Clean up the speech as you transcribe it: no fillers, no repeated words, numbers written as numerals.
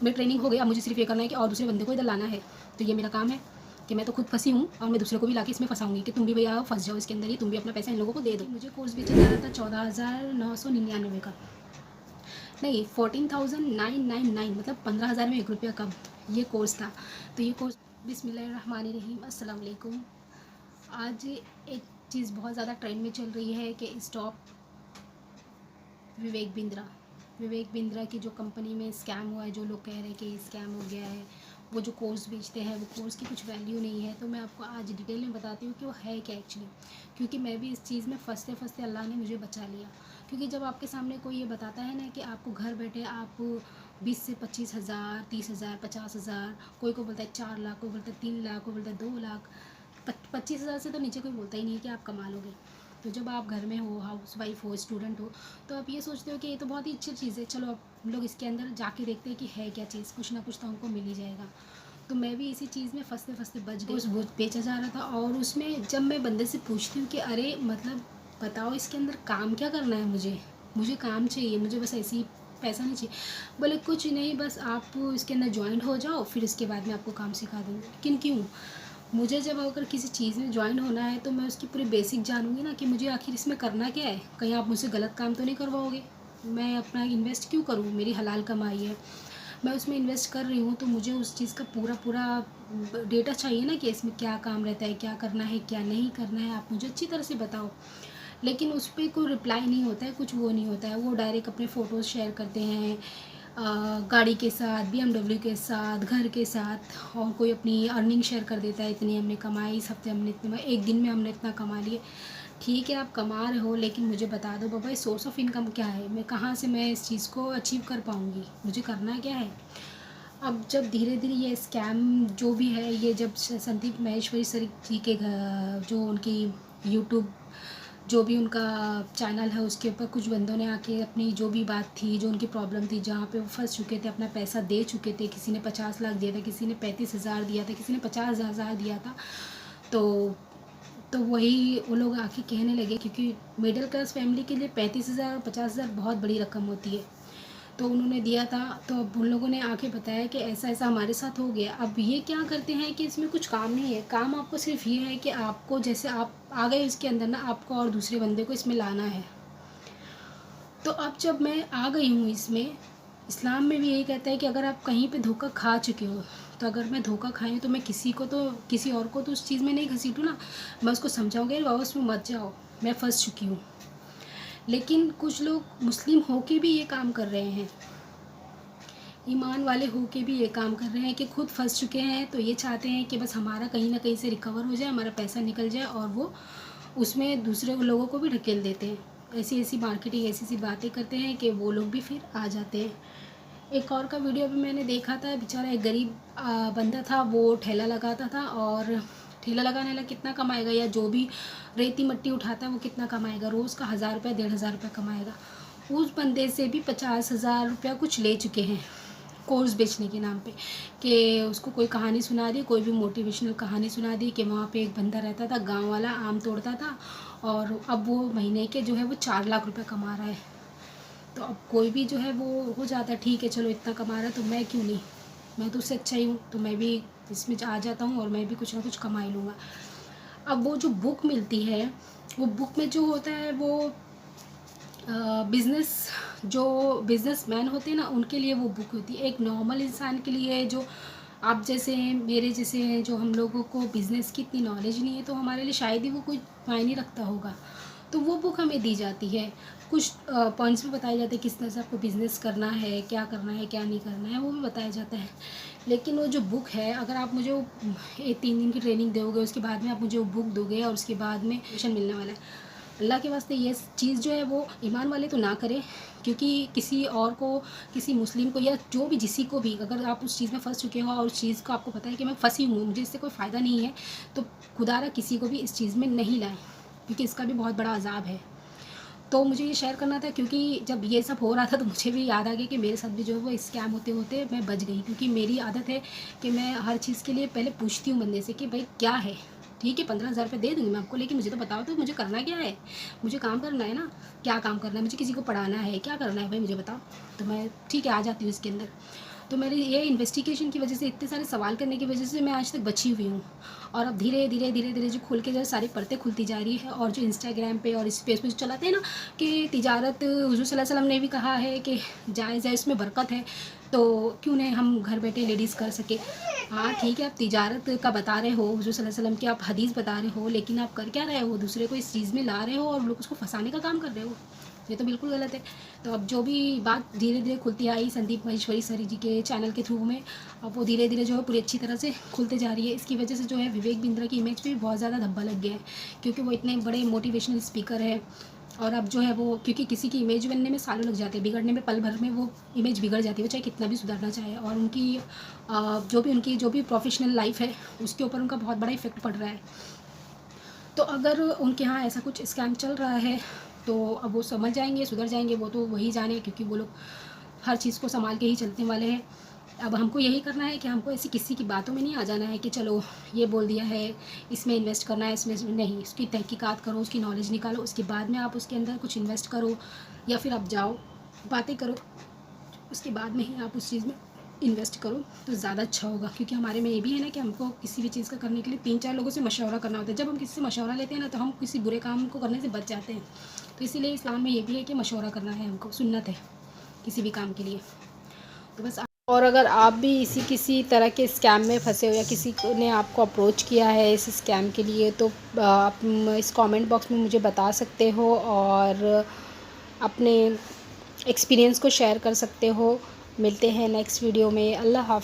मेरी ट्रेनिंग हो गई, अब मुझे सिर्फ ये करना है कि और दूसरे बंदे को इधर लाना है। तो ये मेरा काम है कि मैं तो खुद फंसी हूँ और मैं दूसरे को भी लाके इसमें फंसाऊंगी कि तुम भी भैया फंस जाओ इसके अंदर ही, तुम भी अपना पैसा इन लोगों को दे दो। मुझे कोर्स बेचा जा रहा था 14,999 का, नहीं 14,999, मतलब 15,000 में 1 रुपया कम ये कोर्स था। तो ये कोर्स, बिस्मिल्लाहिर्रहमानिर्रहीम, अस्सलाम वालेकुम। आज एक चीज़ बहुत ज़्यादा ट्रेंड में चल रही है कि स्टॉप विवेक बिंद्रा की जो कंपनी में स्कैम हुआ है, जो लोग कह रहे हैं कि स्कैम हो गया है, वो जो कोर्स बेचते हैं वो कोर्स की कुछ वैल्यू नहीं है। तो मैं आपको आज डिटेल में बताती हूँ कि वो है क्या एक्चुअली, क्योंकि मैं भी इस चीज़ में फंसते फंसते अल्लाह ने मुझे बचा लिया। क्योंकि जब आपके सामने कोई ये बताता है ना कि आपको घर बैठे आप 20 से 25,000, 30,000, 50,000, कोई को बोलता है 4 लाख, कोई बोलता है 3 लाख, कोई बोलता है 2 लाख, 25,000 से तो नीचे कोई बोलता ही नहीं है कि आप कमा लोगे। तो जब आप घर में हो, हाउस वाइफ हो, स्टूडेंट हो, तो आप ये सोचते हो कि ये तो बहुत ही अच्छी चीज़ है, चलो अब हम लोग इसके अंदर जाके देखते हैं कि है क्या चीज़, कुछ ना कुछ तो हमको मिल ही जाएगा। तो मैं भी इसी चीज़ में फंसते फंसते बच गई। उस वो बेचा जा रहा था और उसमें जब मैं बंदे से पूछती हूँ कि अरे मतलब बताओ इसके अंदर काम क्या करना है, मुझे काम चाहिए, मुझे बस ऐसे ही पैसा नहीं चाहिए। बोले कुछ नहीं, बस आप इसके अंदर ज्वाइंट हो जाओ, फिर इसके बाद में आपको काम सिखा दूँगी। लेकिन क्यों, मुझे जब अगर किसी चीज़ में ज्वाइन होना है तो मैं उसकी पूरी बेसिक जानूंगी ना कि मुझे आखिर इसमें करना क्या है। कहीं आप मुझसे गलत काम तो नहीं करवाओगे। मैं अपना इन्वेस्ट क्यों करूँ, मेरी हलाल कमाई है, मैं उसमें इन्वेस्ट कर रही हूँ, तो मुझे उस चीज़ का पूरा डेटा चाहिए ना कि इसमें क्या काम रहता है, क्या करना है, क्या नहीं करना है, आप मुझे अच्छी तरह से बताओ। लेकिन उस पर कोई रिप्लाई नहीं होता है, कुछ वो नहीं होता है। वो डायरेक्ट अपने फ़ोटोज़ शेयर करते हैं गाड़ी के साथ, BMW के साथ, घर के साथ, और कोई अपनी अर्निंग शेयर कर देता है, इतनी हमने कमाई, इस हफ्ते हमने इतने, एक दिन में हमने इतना कमा लिए। ठीक है आप कमा रहे हो, लेकिन मुझे बता दो बाबा सोर्स ऑफ इनकम क्या है, मैं कहाँ से मैं इस चीज़ को अचीव कर पाऊँगी, मुझे करना क्या है। अब जब धीरे धीरे ये स्कैम जो भी है, ये जब संदीप महेश्वरी सर जी के जो उनकी यूट्यूब जो भी उनका चैनल है उसके ऊपर कुछ बंदों ने आके अपनी जो भी बात थी, जो उनकी प्रॉब्लम थी, जहाँ पे वो फंस चुके थे, अपना पैसा दे चुके थे, किसी ने 50 लाख दिया था, किसी ने 35,000 दिया था, किसी ने 50,000 दिया था। तो वही वो लोग आके कहने लगे, क्योंकि मिडिल क्लास फैमिली के लिए 35,000 और 50,000 बहुत बड़ी रकम होती है। तो उन्होंने दिया था, तो अब उन लोगों ने आके बताया कि ऐसा ऐसा हमारे साथ हो गया। अब ये क्या करते हैं कि इसमें कुछ काम नहीं है, काम आपको सिर्फ ये है कि आपको, जैसे आप आ गए इसके अंदर ना, आपको और दूसरे बंदे को इसमें लाना है। तो अब जब मैं आ गई हूँ इसमें, इस्लाम में भी यही कहता है कि अगर आप कहीं पे धोखा खा चुके हो, तो अगर मैं धोखा खाई हूँ तो मैं किसी और को तो उस चीज़ में नहीं घसीटूँ ना, मैं उसको समझाऊँगी बाबा उसमें मत जाओ, मैं फंस चुकी हूँ। लेकिन कुछ लोग मुस्लिम होके भी ये काम कर रहे हैं, ईमान वाले होके भी ये काम कर रहे हैं कि खुद फंस चुके हैं, तो ये चाहते हैं कि बस हमारा कहीं ना कहीं से रिकवर हो जाए, हमारा पैसा निकल जाए, और वो उसमें दूसरे लोगों को भी ढकेल देते हैं। ऐसी ऐसी मार्केटिंग, ऐसी ऐसी बातें करते हैं कि वो लोग भी फिर आ जाते हैं। एक और का वीडियो भी मैंने देखा था, बेचारा एक गरीब बंदा था, वो ठेला लगाता था, और ठेला लगाने वाला कितना कमाएगा, या जो भी रेती मट्टी उठाता है वो कितना कमाएगा, रोज़ का 1,000 रुपया 1,500 रुपया कमाएगा। उस बंदे से भी 50,000 रुपया कुछ ले चुके हैं कोर्स बेचने के नाम पे, कि उसको कोई कहानी सुना दी, कोई भी मोटिवेशनल कहानी सुना दी कि वहाँ पे एक बंदा रहता था, गांव वाला, आम तोड़ता था, और अब वो महीने के जो है वो 4 लाख रुपए कमा रहा है। तो अब कोई भी जो है वो हो जाता है, ठीक है चलो इतना कमा रहा है तो मैं क्यों नहीं, मैं तो उससे अच्छा ही हूँ, तो मैं भी इसमें आ जाता हूँ और मैं भी कुछ ना कुछ कमा ही लूँगा। अब वो जो बुक मिलती है, वो बुक में जो होता है वो जो बिजनेसमैन होते हैं ना, उनके लिए वो बुक होती है। एक नॉर्मल इंसान के लिए, जो आप जैसे हैं, मेरे जैसे हैं, जो हम लोगों को बिज़नेस की इतनी नॉलेज नहीं है, तो हमारे लिए शायद ही वो कोई मायने रखता होगा। तो वो बुक हमें दी जाती है, कुछ पॉइंट्स भी बताए जाते हैं किस तरह से आपको बिज़नेस करना है, क्या करना है, क्या नहीं करना है, वो भी बताया जाता है। लेकिन वो जो बुक है, अगर आप मुझे वो 3 दिन की ट्रेनिंग दोगे, उसके बाद में आप मुझे वो बुक दोगे, और उसके बाद में मिशन मिलने वाला है, अल्लाह के वास्ते ये चीज़ जो है वो ईमान वाले तो ना करें। क्योंकि किसी और को, किसी मुस्लिम को, या जो भी जिसी को भी, अगर आप उस चीज़ में फंस चुके हो और उस चीज़ को आपको पता है कि मैं फंसी हूँ, मुझे इससे कोई फ़ायदा नहीं है, तो खुदारा किसी को भी इस चीज़ में नहीं लाएं, क्योंकि इसका भी बहुत बड़ा अजाब है। तो मुझे ये शेयर करना था, क्योंकि जब ये सब हो रहा था तो मुझे भी याद आ गया कि मेरे साथ भी जो है वो स्कैम होते होते मैं बच गई। क्योंकि मेरी आदत है कि मैं हर चीज़ के लिए पहले पूछती हूँ बंदे से कि भाई क्या है, ठीक है 15,000 रुपये दे दूँगी मैं आपको, लेकिन मुझे तो बताओ तो मुझे करना क्या है, मुझे काम करना है ना, क्या काम करना है, मुझे किसी को पढ़ाना है, क्या करना है भाई मुझे बताओ, तो मैं ठीक है आ जाती हूँ इसके अंदर। तो मेरे ये इन्वेस्टिगेशन की वजह से, इतने सारे सवाल करने की वजह से मैं आज तक बची हुई हूँ। और अब धीरे धीरे धीरे धीरे जो खुल के जो सारी परतें खुलती जा रही है, और जो इंस्टाग्राम पे और इस पे जो चलाते हैं ना कि तिजारत, हुज़ूर सल्लल्लाहु अलैहि वसल्लम ने भी कहा है कि जायज़ है, इसमें बरकत है, तो क्यों नहीं हम घर बैठे लेडीज़ कर सके। हाँ ठीक है, आप तिजारत का बता रहे हो, हुज़ूर सल्लल्लाहु अलैहि वसल्लम की आप हदीस बता रहे हो, लेकिन आप कर क्या रहे हो, दूसरे को इस चीज़ में ला रहे हो और लोग उसको फंसाने का काम कर रहे हो। ये तो बिल्कुल गलत है। तो अब जो भी बात धीरे धीरे खुलती आई संदीप महेश्वरी सर जी के चैनल के थ्रू में, अब वो धीरे धीरे जो है पूरी अच्छी तरह से खुलते जा रही है। इसकी वजह से जो है विवेक बिंद्रा की इमेज पे भी बहुत ज़्यादा धब्बा लग गया है, क्योंकि वो इतने बड़े मोटिवेशनल स्पीकर है। और अब जो है वो, क्योंकि किसी की इमेज बनने में सालों लग जाते हैं, बिगड़ने में पल भर में वो इमेज बिगड़ जाती है, वो चाहे कितना भी सुधारना चाहे। और उनकी जो भी प्रोफेशनल लाइफ है उसके ऊपर उनका बहुत बड़ा इफेक्ट पड़ रहा है। तो अगर उनके यहाँ ऐसा कुछ स्कैम चल रहा है तो अब वो समझ जाएंगे, सुधर जाएंगे, वो तो वही जाने, क्योंकि वो लोग हर चीज़ को संभाल के ही चलने वाले हैं। अब हमको यही करना है कि हमको ऐसी किसी की बातों में नहीं आ जाना है कि चलो ये बोल दिया है, इसमें इन्वेस्ट करना है, इसमें नहीं। उसकी तहकीकात करो, उसकी नॉलेज निकालो, उसके बाद में आप उसके अंदर कुछ इन्वेस्ट करो, या फिर आप जाओ बातें करो, उसके बाद में ही आप उस चीज़ में इन्वेस्ट करो तो ज़्यादा अच्छा होगा। क्योंकि हमारे में ये भी है ना कि हमको किसी भी चीज़ का करने के लिए 3-4 लोगों से मशवरा करना होता है। जब हम किसी से मशवरा लेते हैं ना, तो हम किसी बुरे काम को करने से बच जाते हैं। तो इसीलिए इस्लाम में ये भी है कि मशवरा करना है, हमको सुन्नत है किसी भी काम के लिए। तो बस। और अगर आप भी किसी तरह के स्कैम में फंसे हो, या किसी ने आपको अप्रोच किया है इस स्कैम के लिए, तो आप इस कमेंट बॉक्स में मुझे बता सकते हो और अपने एक्सपीरियंस को शेयर कर सकते हो। मिलते हैं नेक्स्ट वीडियो में। अल्लाह हाफ़िज़।